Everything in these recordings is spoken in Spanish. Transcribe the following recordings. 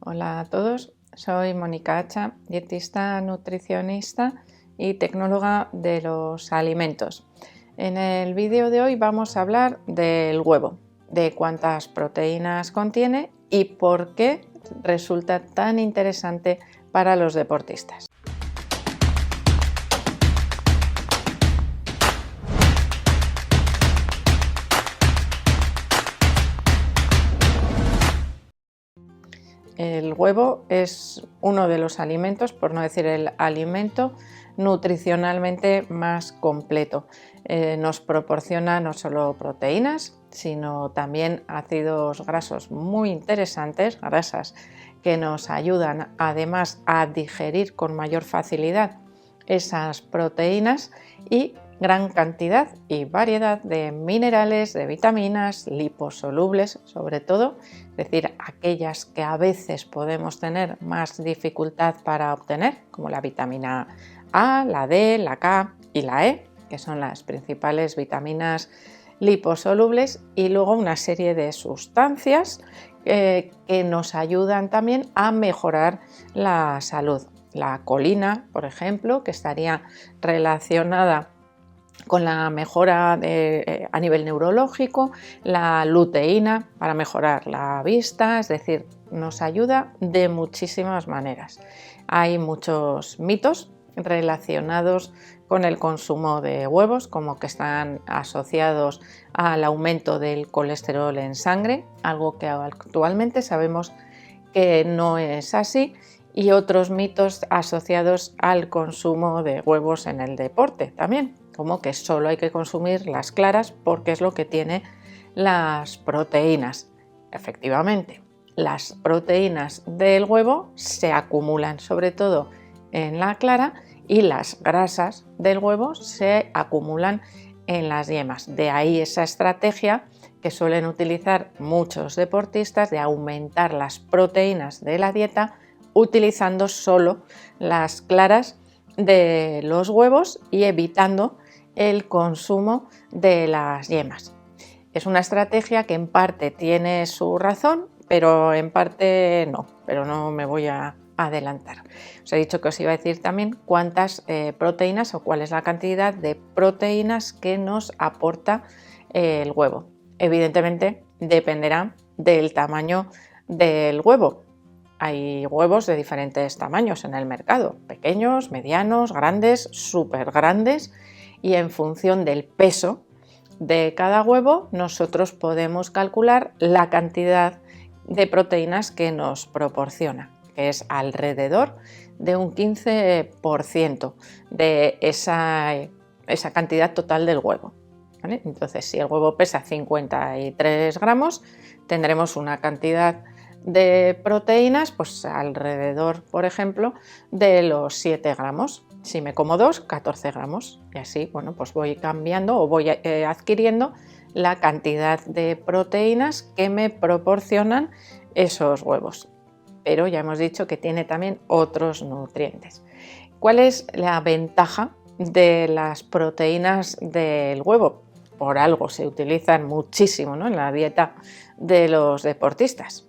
Hola a todos, soy Mónica Hacha, dietista, nutricionista y tecnóloga de los alimentos. En el vídeo de hoy vamos a hablar del huevo, de cuántas proteínas contiene y por qué resulta tan interesante para los deportistas. El huevo es uno de los alimentos, por no decir el alimento, nutricionalmente más completo. Nos proporciona no solo proteínas, sino también ácidos grasos muy interesantes, grasas que nos ayudan además a digerir con mayor facilidad esas proteínas y gran cantidad y variedad de minerales, de vitaminas, liposolubles sobre todo, es decir, aquellas que a veces podemos tener más dificultad para obtener, como la vitamina A, la D, la K y la E, que son las principales vitaminas liposolubles, y luego una serie de sustancias que nos ayudan también a mejorar la salud. La colina, por ejemplo, que estaría relacionada con la mejora a nivel neurológico, la luteína para mejorar la vista, es decir, nos ayuda de muchísimas maneras. Hay muchos mitos relacionados con el consumo de huevos, como que están asociados al aumento del colesterol en sangre, algo que actualmente sabemos que no es así, y otros mitos asociados al consumo de huevos en el deporte también, como que solo hay que consumir las claras porque es lo que tiene las proteínas. Efectivamente, las proteínas del huevo se acumulan sobre todo en la clara y las grasas del huevo se acumulan en las yemas. De ahí esa estrategia que suelen utilizar muchos deportistas de aumentar las proteínas de la dieta utilizando solo las claras de los huevos y evitando el consumo de las yemas. Es una estrategia que en parte tiene su razón, pero en parte no, pero no me voy a adelantar. Os he dicho que os iba a decir también cuántas proteínas o cuál es la cantidad de proteínas que nos aporta el huevo. Evidentemente dependerá del tamaño del huevo. Hay huevos de diferentes tamaños en el mercado, pequeños, medianos, grandes, súper grandes, y en función del peso de cada huevo nosotros podemos calcular la cantidad de proteínas que nos proporciona, que es alrededor de un 15% de esa cantidad total del huevo. ¿Vale? Entonces, si el huevo pesa 53 gramos, tendremos una cantidad de proteínas pues alrededor, por ejemplo, de los 7 gramos. Si me como 2, 14 gramos. Y así, bueno, pues voy cambiando o voy adquiriendo la cantidad de proteínas que me proporcionan esos huevos. Pero ya hemos dicho que tiene también otros nutrientes. ¿Cuál es la ventaja de las proteínas del huevo? Por algo se utilizan muchísimo, ¿no?, en la dieta de los deportistas.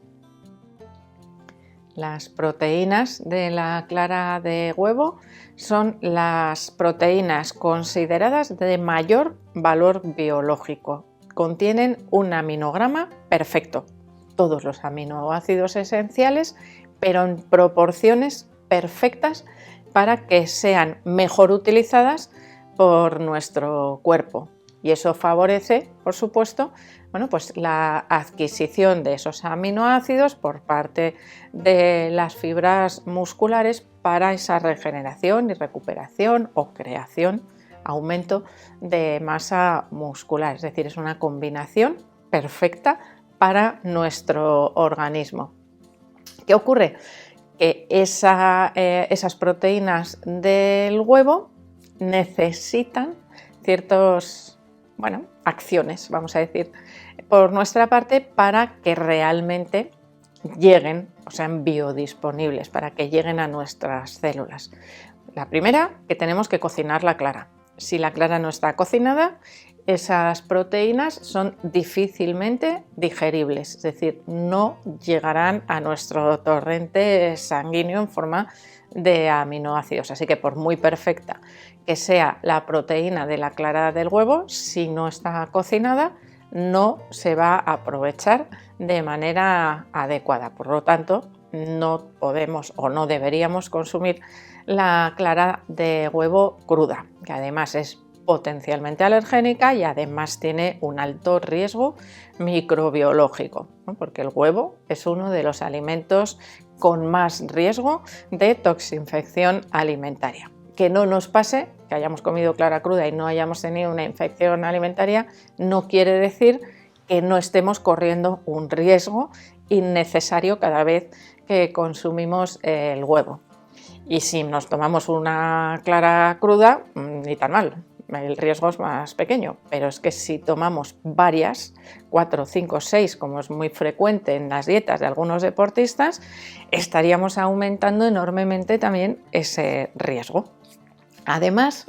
Las proteínas de la clara de huevo son las proteínas consideradas de mayor valor biológico. Contienen un aminograma perfecto, todos los aminoácidos esenciales, pero en proporciones perfectas para que sean mejor utilizadas por nuestro cuerpo. Y eso favorece, por supuesto, bueno, pues la adquisición de esos aminoácidos por parte de las fibras musculares para esa regeneración y recuperación o creación, aumento de masa muscular. Es decir, es una combinación perfecta para nuestro organismo. ¿Qué ocurre? Que esas proteínas del huevo necesitan ciertas acciones, vamos a decir, por nuestra parte para que realmente lleguen, o sean biodisponibles, para que lleguen a nuestras células. La primera, que tenemos que cocinar la clara. Si la clara no está cocinada, esas proteínas son difícilmente digeribles, es decir, no llegarán a nuestro torrente sanguíneo en forma de aminoácidos. Así que por muy perfecta que sea la proteína de la clara del huevo, si no está cocinada, no se va a aprovechar de manera adecuada. Por lo tanto, no podemos o no deberíamos consumir la clara de huevo cruda, que además es potencialmente alergénica y además tiene un alto riesgo microbiológico, ¿no? Porque el huevo es uno de los alimentos con más riesgo de toxinfección alimentaria. Que no nos pase, que hayamos comido clara cruda y no hayamos tenido una infección alimentaria, no quiere decir que no estemos corriendo un riesgo innecesario cada vez que consumimos el huevo. Y si nos tomamos una clara cruda, ni tan mal, el riesgo es más pequeño, pero es que si tomamos varias, 4, 5, 6, como es muy frecuente en las dietas de algunos deportistas, estaríamos aumentando enormemente también ese riesgo. Además,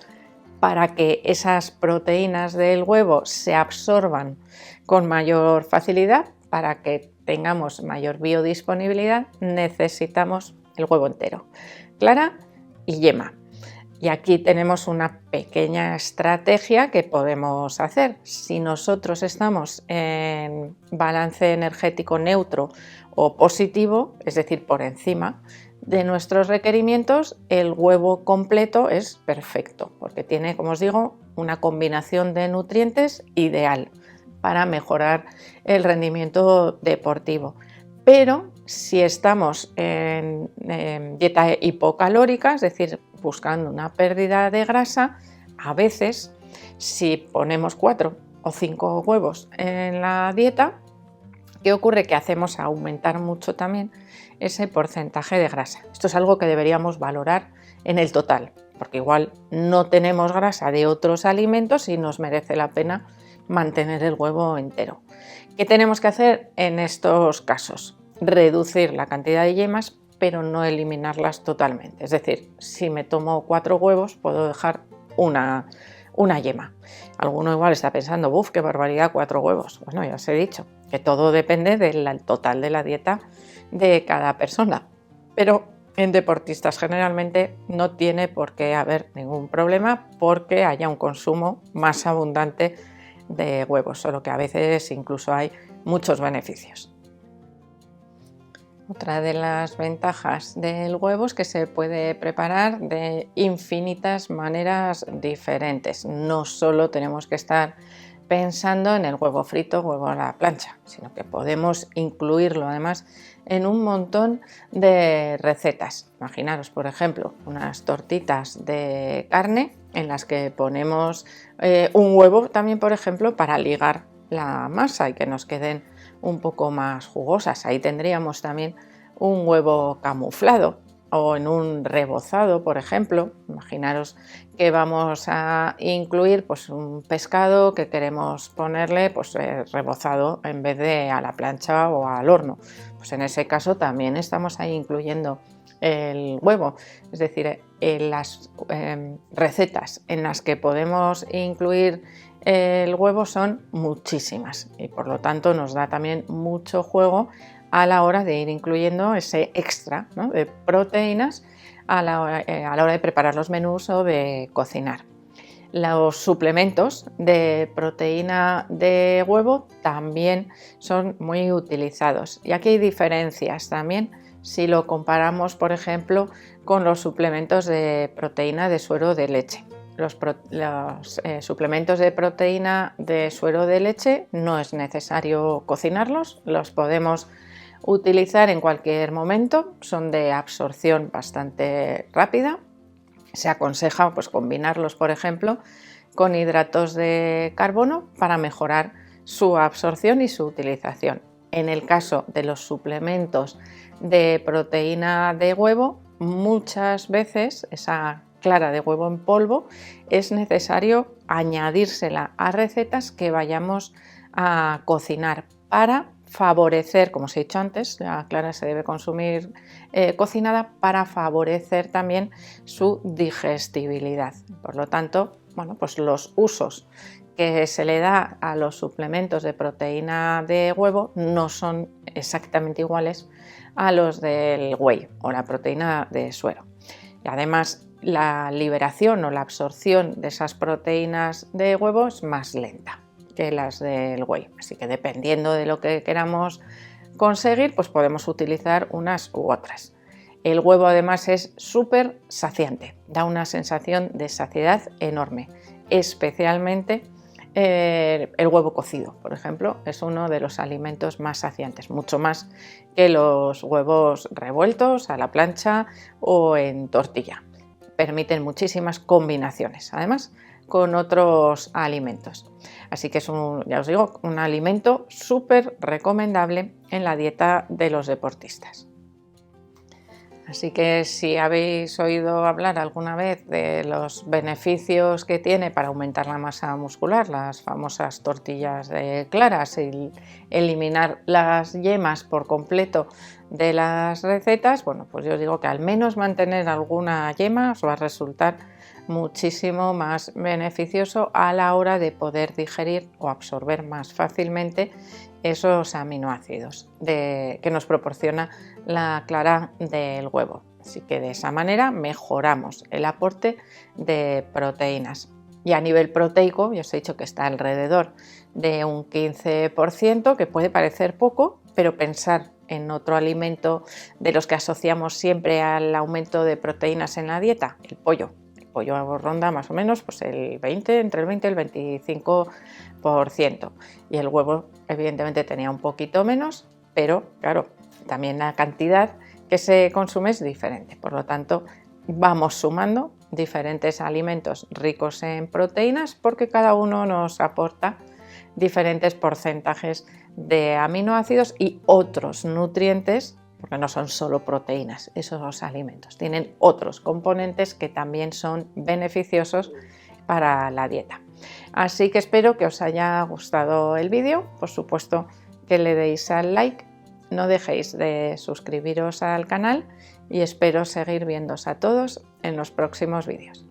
para que esas proteínas del huevo se absorban con mayor facilidad, para que tengamos mayor biodisponibilidad, necesitamos el huevo entero, clara y yema. Y aquí tenemos una pequeña estrategia que podemos hacer. Si nosotros estamos en balance energético neutro o positivo, es decir, por encima de nuestros requerimientos, el huevo completo es perfecto, porque tiene, como os digo, una combinación de nutrientes ideal para mejorar el rendimiento deportivo. Pero si estamos en dieta hipocalórica, es decir, buscando una pérdida de grasa, a veces si ponemos 4 o 5 huevos en la dieta, ¿qué ocurre? Que hacemos aumentar mucho también ese porcentaje de grasa. Esto es algo que deberíamos valorar en el total, porque igual no tenemos grasa de otros alimentos y nos merece la pena mantener el huevo entero. ¿Qué tenemos que hacer en estos casos? Reducir la cantidad de yemas, pero no eliminarlas totalmente. Es decir, si me tomo 4 huevos, puedo dejar una yema. Alguno igual está pensando, ¡buf, qué barbaridad, 4 huevos! Bueno, ya os he dicho que todo depende del total de la dieta de cada persona. Pero en deportistas generalmente no tiene por qué haber ningún problema porque haya un consumo más abundante de huevos, solo que a veces incluso hay muchos beneficios. Otra de las ventajas del huevo es que se puede preparar de infinitas maneras diferentes. No solo tenemos que estar pensando en el huevo frito, huevo a la plancha, sino que podemos incluirlo además en un montón de recetas. Imaginaros, por ejemplo, unas tortitas de carne en las que ponemos un huevo también, por ejemplo, para ligar la masa y que nos queden un poco más jugosas. Ahí tendríamos también un huevo camuflado o en un rebozado, por ejemplo. Imaginaros que vamos a incluir pues, un pescado que queremos ponerle pues, rebozado en vez de a la plancha o al horno. Pues en ese caso también estamos ahí incluyendo el huevo. Es decir, las recetas en las que podemos incluir el huevo son muchísimas y por lo tanto nos da también mucho juego a la hora de ir incluyendo ese extra, ¿no?, de proteínas a la hora de preparar los menús o de cocinar. Los suplementos de proteína de huevo también son muy utilizados y aquí hay diferencias también si lo comparamos, por ejemplo, con los suplementos de proteína de suero de leche. Los suplementos de proteína de suero de leche no es necesario cocinarlos, los podemos utilizar en cualquier momento, son de absorción bastante rápida. Se aconseja pues, combinarlos, por ejemplo, con hidratos de carbono para mejorar su absorción y su utilización. En el caso de los suplementos de proteína de huevo, muchas veces esa clara de huevo en polvo es necesario añadírsela a recetas que vayamos a cocinar para favorecer, como os he dicho antes, la clara se debe consumir cocinada para favorecer también su digestibilidad. Por lo tanto, bueno, pues los usos que se le da a los suplementos de proteína de huevo no son exactamente iguales a los del whey o la proteína de suero. Y además, la liberación o la absorción de esas proteínas de huevo es más lenta que las del whey. Así que dependiendo de lo que queramos conseguir, pues podemos utilizar unas u otras. El huevo además es súper saciante, da una sensación de saciedad enorme, especialmente el huevo cocido, por ejemplo, es uno de los alimentos más saciantes, mucho más que los huevos revueltos a la plancha o en tortilla. Permiten muchísimas combinaciones, además, con otros alimentos. Así que es ya os digo, un alimento súper recomendable en la dieta de los deportistas. Así que si habéis oído hablar alguna vez de los beneficios que tiene para aumentar la masa muscular, las famosas tortillas claras, y eliminar las yemas por completo de las recetas, bueno, pues yo os digo que al menos mantener alguna yema os va a resultar muchísimo más beneficioso a la hora de poder digerir o absorber más fácilmente esos aminoácidos que nos proporciona la clara del huevo. Así que de esa manera mejoramos el aporte de proteínas. Y a nivel proteico, ya os he dicho que está alrededor de un 15%, que puede parecer poco, pero pensar en otro alimento de los que asociamos siempre al aumento de proteínas en la dieta, el pollo. El pollo ronda más o menos pues entre el 20 y el 25%. Y el huevo evidentemente tenía un poquito menos, pero claro, también la cantidad que se consume es diferente. Por lo tanto, vamos sumando diferentes alimentos ricos en proteínas porque cada uno nos aporta diferentes porcentajes de aminoácidos y otros nutrientes, porque no son solo proteínas esos alimentos, tienen otros componentes que también son beneficiosos para la dieta. Así que espero que os haya gustado el vídeo, por supuesto que le deis al like, no dejéis de suscribiros al canal y espero seguir viéndoos a todos en los próximos vídeos.